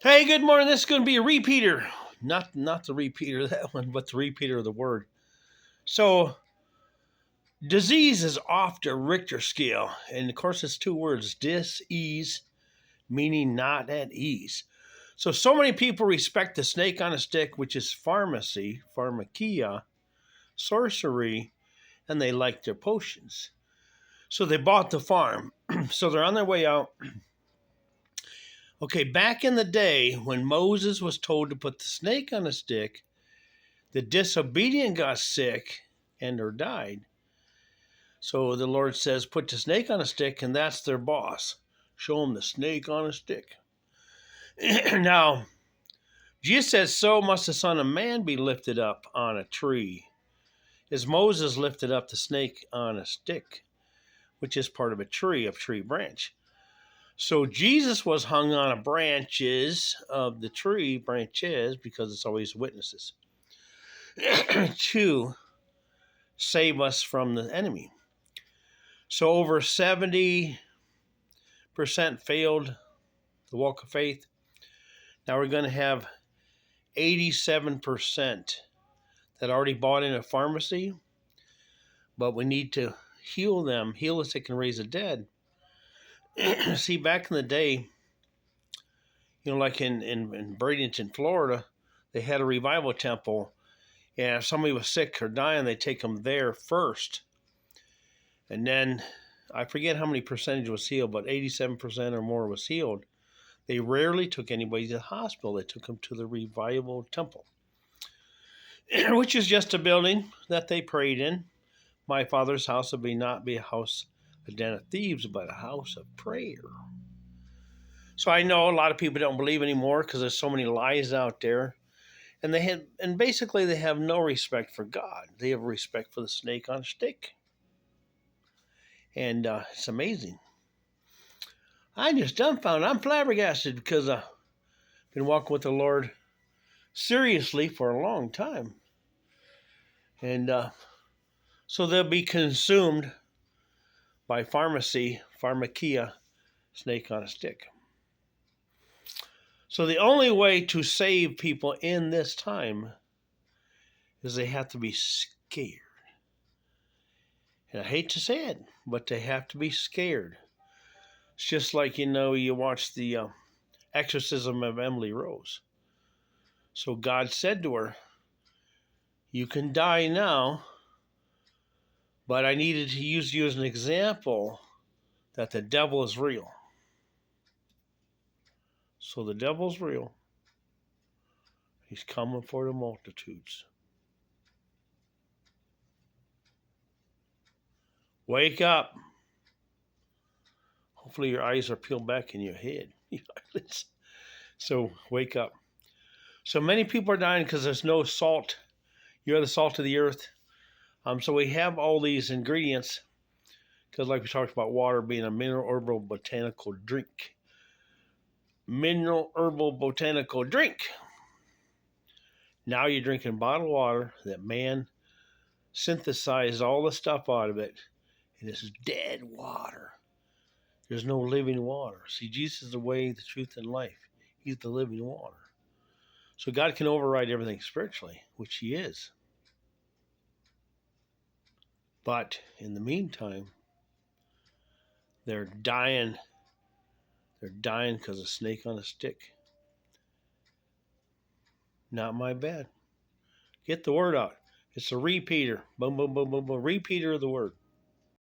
Hey, good morning. This is going to be a repeater. Not the repeater of that one, but the repeater of the word. So, disease is off the Richter scale. And of course, it's two words dis-ease, meaning not at ease. So many people respect the snake on a stick, which is pharmacy, pharmakia, sorcery, and they like their potions. So they bought the farm. So they're on their way out. Okay, back in the day when Moses was told to put the snake on a stick, the disobedient got sick and or died. So the Lord says, put the snake on a stick, and that's their boss. Show them the snake on a stick. Now, Jesus says, so must the Son of Man be lifted up on a tree, as Moses lifted up the snake on a stick, which is part of a tree branch. So Jesus was hung on a branches of the tree, branches, because it's always witnesses, to save us from the enemy. So over 70% failed the walk of faith. Now we're going to have 87% that already bought in a pharmacy, but we need to heal them, heal us that can raise the dead. See, back in the day, like in Bradenton, Florida, they had a revival temple, and if somebody was sick or dying, they take them there first. And then, I forget how many percentage was healed, but 87% or more was healed. They rarely took anybody to the hospital. They took them to the revival temple, which is just a building that they prayed in. My Father's house will not be a house, a den of thieves, but a house of prayer. So I know a lot of people don't believe anymore because there's so many lies out there. And basically they have no respect for God. They have respect for the snake on a stick. And it's amazing. I'm just dumbfounded. I'm flabbergasted because I've been walking with the Lord seriously for a long time. And so they'll be consumed by pharmakia, snake on a stick. So the only way to save people in this time is they have to be scared. And I hate to say it, but they have to be scared. It's just like, you watch the exorcism of Emily Rose. So God said to her, you can die now, but I needed to use you as an example that the devil is real. So the devil's real. He's coming for the multitudes. Wake up. Hopefully your eyes are peeled back in your head. So wake up. So many people are dying because there's no salt. You're the salt of the earth. So we have all these ingredients because, like we talked about, water being a mineral herbal botanical drink. Mineral herbal botanical drink. Now you're drinking bottled water that man synthesized all the stuff out of it, and this is dead water. There's no living water. See, Jesus is the way, the truth, and life. He's the living water. So God can override everything spiritually, which he is. But in the meantime, they're dying. They're dying because of a snake on a stick. Not my bad. Get the word out. It's a repeater. Boom, boom, boom, boom, boom. Repeater of the word.